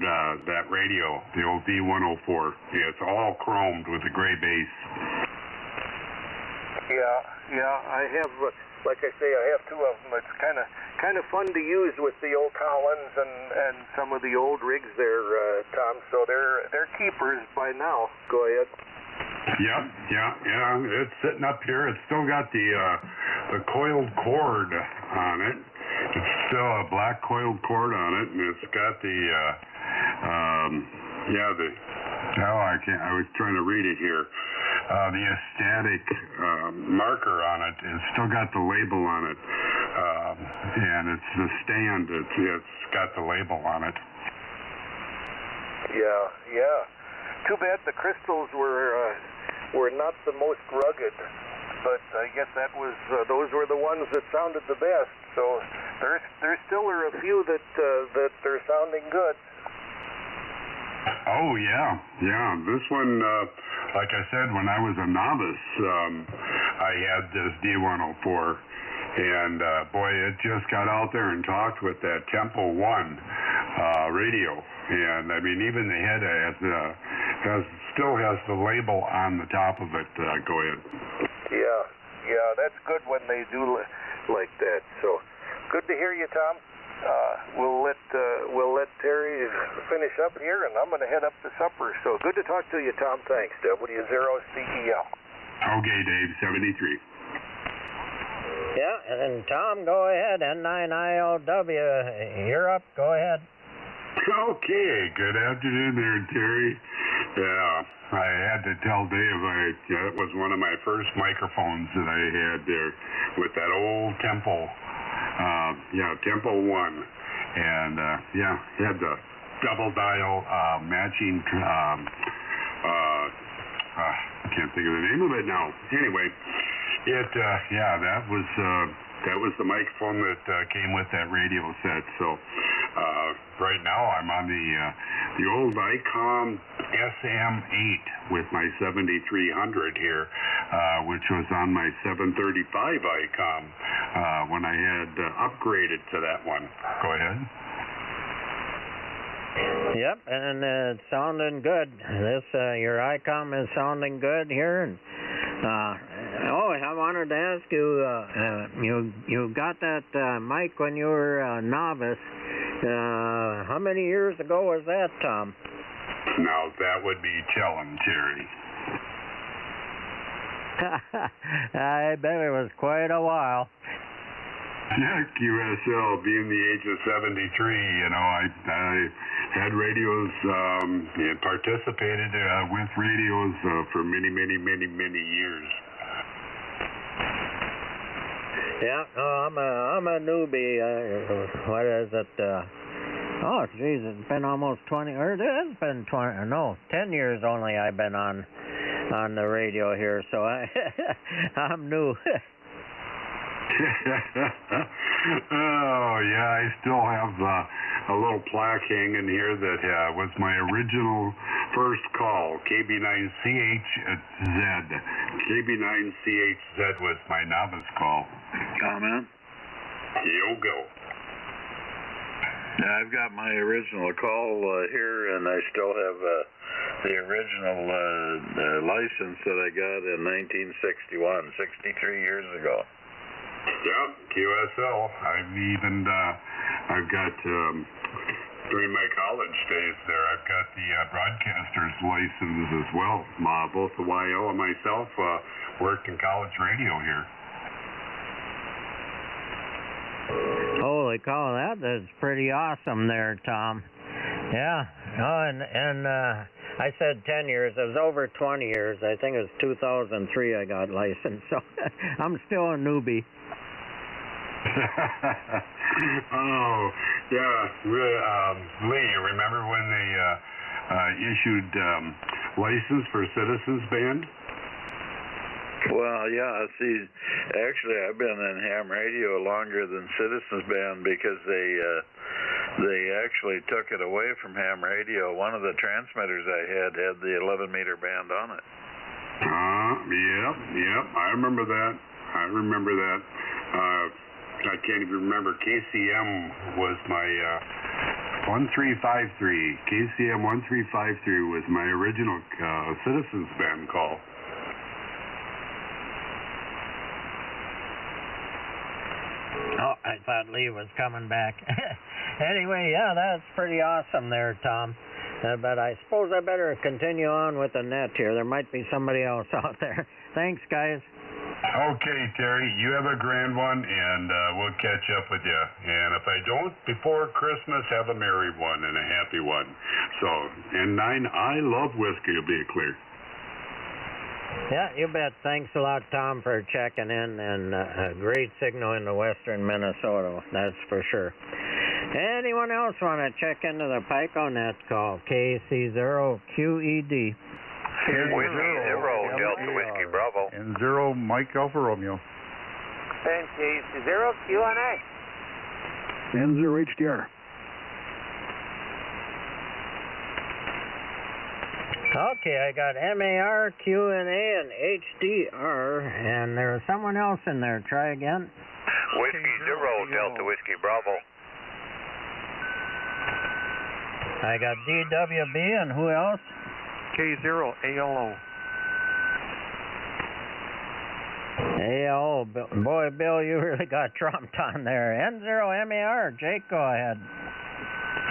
radio, the old D104. It's all chromed with a gray base. Yeah, I have. Like I say, I have two of them. It's kind of fun to use with the old Collins and some of the old rigs there, Tom. So they're keepers by now. Go ahead. Yeah. It's sitting up here. It's still got the coiled cord on it. It's still a black coiled cord on it, and it's got I was trying to read it here. The static marker on it. It's still got the label on it, and it's the stand. It's got the label on it. Yeah. Too bad the crystals were not the most rugged, but I guess those were the ones that sounded the best. So there still are a few that are sounding good. Oh, yeah. This one, like I said, when I was a novice, I had this D104, and boy, it just got out there and talked with that Tempo 1 radio. And I mean, even the head still has the label on the top of it. Go ahead. Yeah, that's good when they do like that. So good to hear you, Tom. We'll let Terry finish up here, and I'm going to head up to supper. So good to talk to you, Tom. Thanks. W0CEL. Okay, Dave. 73. Yeah, and Tom, go ahead. N9ILW, you're up. Go ahead. Okay. Good afternoon there, Terry. Yeah, I had to tell Dave that was one of my first microphones that I had there with that old Tempo. Tempo 1, and had the double dial matching. I can't think of the name of it now. Anyway, that was the microphone that came with that radio set. So right now I'm on the old ICOM SM8 with my 7300 here, which was on my 735 ICOM when I had upgraded to that one. Go ahead. Yep, and it's sounding good. Your ICOM is sounding good here. And I wanted to ask you, you got that mic when you were a novice. How many years ago was that, Tom? Now, that would be challenge, Terry. I bet it was quite a while. Yeah, QSL, being the age of 73, I had radios and participated with radios for many, many, many, many years. Yeah, I'm a newbie. What is it? Oh, geez, it's been almost 20, or it has been 10 years only I've been on the radio here, so I'm new. Oh, yeah, I still have a little plaque hanging here that was my original first call, KB9CHZ. KB9CHZ was my novice call. Comment? You go. Yeah, I've got my original call here, and I still have the original license that I got in 1961, 63 years ago. Yeah, QSL. I've got, during my college days there, I've got the broadcaster's license as well. Both the YO and myself worked in college radio here. Holy cow, that's pretty awesome there, Tom. Yeah. Oh, and I said 10 years. It was over 20 years. I think it was 2003 I got licensed, so I'm still a newbie. Oh, yeah. Lee, you remember when they issued license for Citizens Band? Well, yeah, see, actually I've been in ham radio longer than Citizens Band because they actually took it away from ham radio. One of the transmitters I had the 11-meter band on it. Yep. I remember that. I can't even remember. KCM was my 1353. KCM 1353 was my original Citizens Band call. Oh, I thought Lee was coming back. Anyway, yeah, that's pretty awesome there, Tom. But I suppose I better continue on with the net here. There might be somebody else out there. Thanks, guys. Okay, Terry, you have a grand one, and we'll catch up with you. And if I don't before Christmas, have a merry one and a happy one. So, and 9, I love whiskey, to be clear. Yeah, you bet. Thanks a lot, Tom, for checking in, and a great signal in the western Minnesota, that's for sure. Anyone else want to check into the PICONET call? KC0QED. Whiskey 0, Delta Whiskey Bravo. And 0, Mike Alpha Romeo. And KC0 QNA. And 0 HDR. Okay, I got MAR, QNA, and HDR, and there's someone else in there. Try again. Whiskey 0, Delta Whiskey Bravo. I got DWB, and who else? K0, ALO. ALO. Boy, Bill, you really got trumped on there. N0 MAR. Jake, go ahead.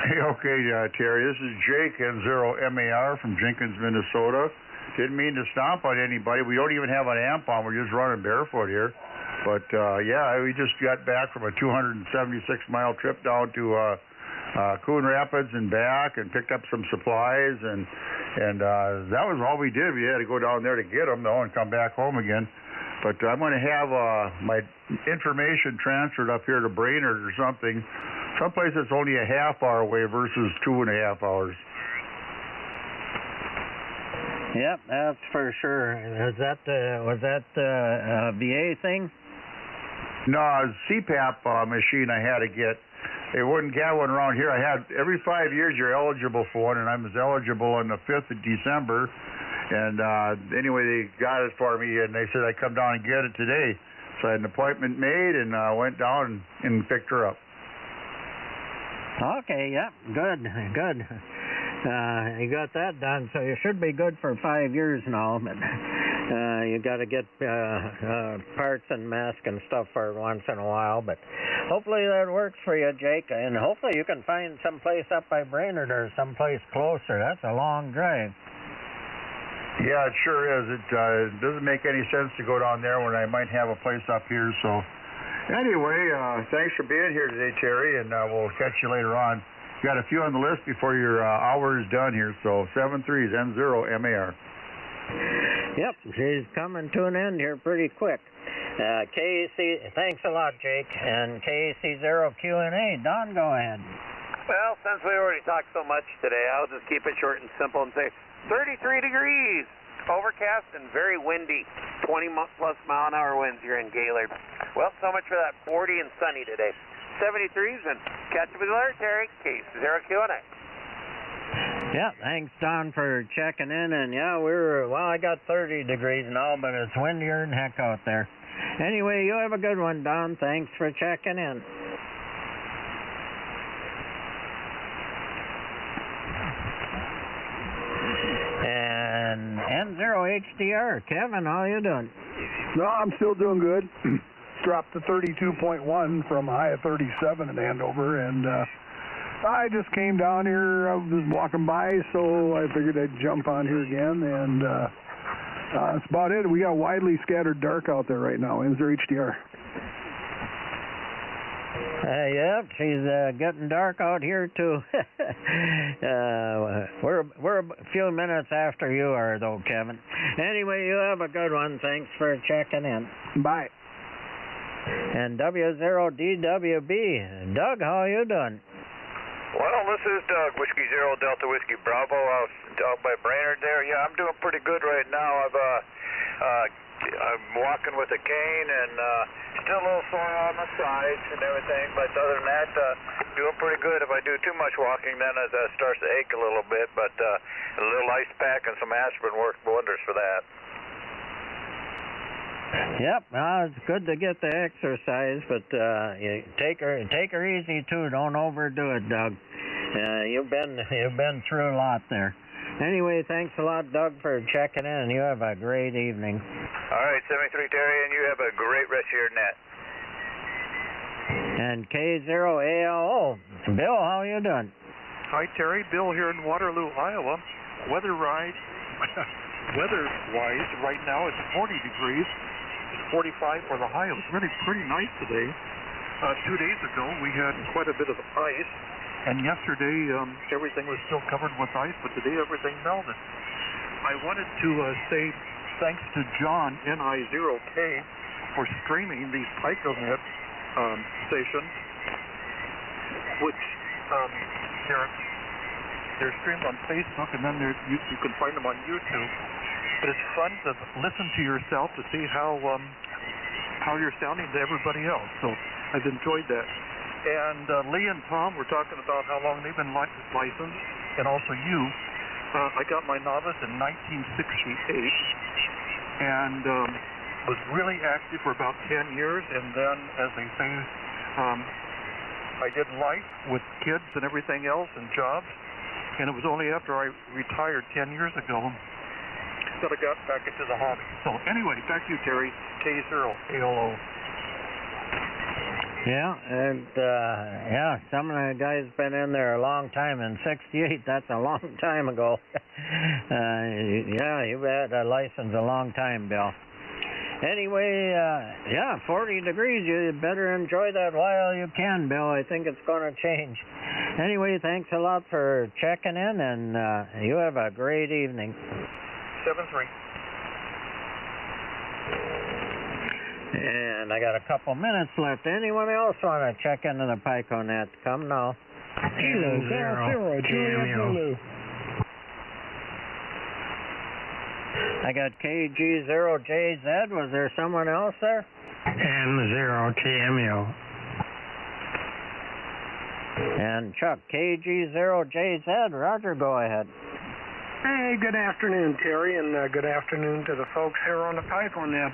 Hey, okay, Terry, this is Jake, N0 MAR from Jenkins, Minnesota. Didn't mean to stomp on anybody. We don't even have an amp on. We're just running barefoot here. But, yeah, we just got back from a 276-mile trip down to Coon Rapids and back, and picked up some supplies, and that was all we did. We had to go down there to get them, though, and come back home again. But I'm going to have my information transferred up here to Brainerd or something. Someplace that's only a half hour away versus 2.5 hours. Yep, that's for sure. Was that the VA thing? No, it was a CPAP machine I had to get. They wouldn't get one around here. I had every 5 years you're eligible for one, and I was eligible on the 5th of December. And anyway, they got it for me, and they said I'd come down and get it today. So I had an appointment made, and went down and picked her up. Okay, yep, good. You got that done, so you should be good for 5 years now. But you got to get parts and mask and stuff for once in a while. But hopefully that works for you, Jake, and hopefully you can find someplace up by Brainerd or someplace closer. That's a long drive. Yeah, it sure is. It doesn't make any sense to go down there when I might have a place up here. So anyway, thanks for being here today, Terry, and we'll catch you later on. Got a few on the list before your hour is done here, so 73 is N0 MAR. Yep, she's coming to an end here pretty quick. Thanks a lot, Jake. And KC0QNA, Don, go ahead. Well, since we already talked so much today, I'll just keep it short and simple and say 33 degrees, overcast and very windy, 20-plus mile-an-hour winds here in Gaylord. Well, so much for that 40 and sunny today. 73s, and catch up with you later, Terry. KC0QNA. Yeah, thanks, Don, for checking in. And yeah, I got 30 degrees now, but it's windier than heck out there. Anyway, you have a good one, Don. Thanks for checking in. And N0HDR, Kevin, how you doing? No, I'm still doing good. Dropped to 32.1 from a high of 37 in Andover, and I just came down here. I was walking by, so I figured I'd jump on here again, and that's about it. We got widely scattered dark out there right now. N0HDR. Yep, she's getting dark out here too. We're a few minutes after you are, though, Kevin. Anyway, you have a good one. Thanks for checking in. Bye. And W0DWB, Doug, how you doing? Well, this is Doug, Whiskey 0 Delta Whiskey Bravo, out by Brainerd there. Yeah, I'm doing pretty good right now. I've I'm walking with a cane and still a little sore on the sides and everything, but other than that, doing pretty good. If I do too much walking, then it starts to ache a little bit, but a little ice pack and some aspirin works wonders for that. Yep, well, it's good to get the exercise, but you take her easy too. Don't overdo it, Doug. You've been through a lot there. Anyway, thanks a lot, Doug, for checking in. You have a great evening. All right, 73 Terry, and you have a great rest of your net. And K0ALO. Bill, how you doing? Hi, Terry. Bill here in Waterloo, Iowa. Weather-wise, right now it's 40 degrees. It's 45 for the high. It was really pretty nice today. 2 days ago, we had quite a bit of ice. And yesterday, everything was still covered with ice, but today everything melted. I wanted to say thanks to John, NI0K, for streaming these PICONET stations, which they're streamed on Facebook, and then you can find them on YouTube. But it's fun to listen to yourself to see how you're sounding to everybody else. So I've enjoyed that. And Lee and Tom were talking about how long they've been licensed, and also you. I got my novice in 1968, and was really active for about 10 years, and then, as they say, I did life with kids and everything else and jobs, and it was only after I retired 10 years ago that I got back into the hobby. So anyway, back to you, Terry. K0ALO. Yeah, and some of the guys been in there a long time. In '68, that's a long time ago. You've had a license a long time, Bill. Anyway, 40 degrees. You better enjoy that while you can, Bill. I think it's going to change. Anyway, thanks a lot for checking in, and you have a great evening. 7-3. And I got a couple minutes left. Anyone else want to check into the PICONET? Come now. Kilo 0, Juliet Zulu. I got KG0JZ. Was there someone else there? M0TMU. And Chuck, KG0JZ. Roger, go ahead. Hey, good afternoon, Terry, and good afternoon to the folks here on the PICONET.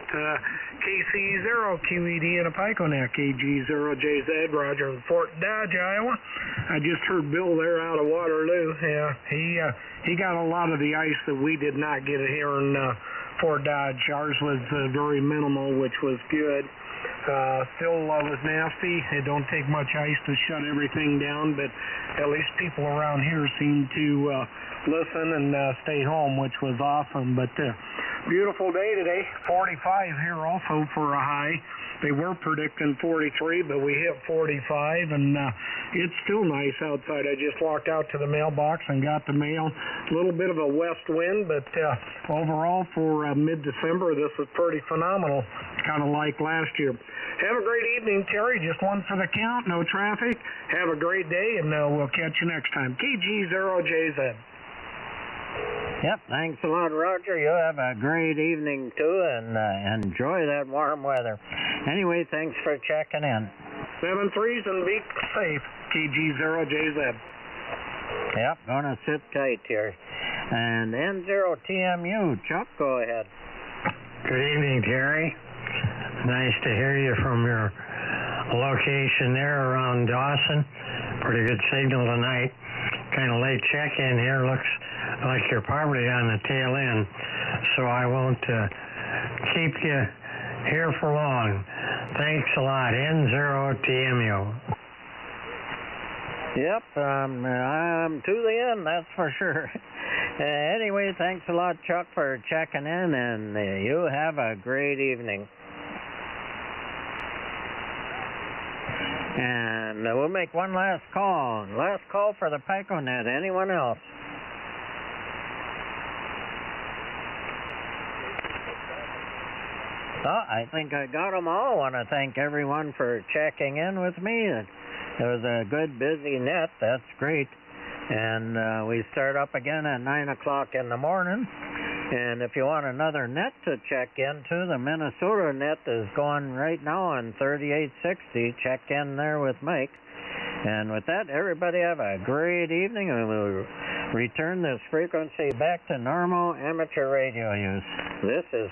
KC0QED and a PICONET, KG0JZ, Roger, in Fort Dodge, Iowa. I just heard Bill there out of Waterloo. Yeah, he got a lot of the ice that we did not get here in Fort Dodge. Ours was very minimal, which was good. Still was nasty. It don't take much ice to shut everything down, but at least people around here seem to listen and stay home, which was awesome. But beautiful day today. 45 here also for a high. They were predicting 43, but we hit 45, and it's still nice outside. I just walked out to the mailbox and got the mail. A little bit of a west wind, but overall for mid-December, this is pretty phenomenal, kind of like last year. Have a great evening, Terry. Just one for the count, no traffic. Have a great day, and we'll catch you next time. KG0JZ. Yep, thanks a lot, Roger. You have a great evening, too, and enjoy that warm weather. Anyway, thanks for checking in. 7-3s and be safe. KG0JZ. Yep, gonna sit tight here. And N0TMU. Chuck, go ahead. Good evening, Terry. Nice to hear you from your location there around Dawson. Pretty good signal tonight. Kind of late check-in here. Looks like you're probably on the tail end, so I won't keep you here for long. Thanks a lot. N0TMU. Yep, I'm to the end, that's for sure. Anyway, thanks a lot, Chuck, for checking in, and you have a great evening. And we'll make one last call. Last call for the PICONET. Anyone else? I think I got them all. I want to thank everyone for checking in with me. It was a good, busy net. That's great. And we start up again at 9 o'clock in the morning. And if you want another net to check into, the Minnesota net is going right now on 3860. Check in there with Mike. And with that, everybody have a great evening, and we'll return this frequency back to normal amateur radio use. This is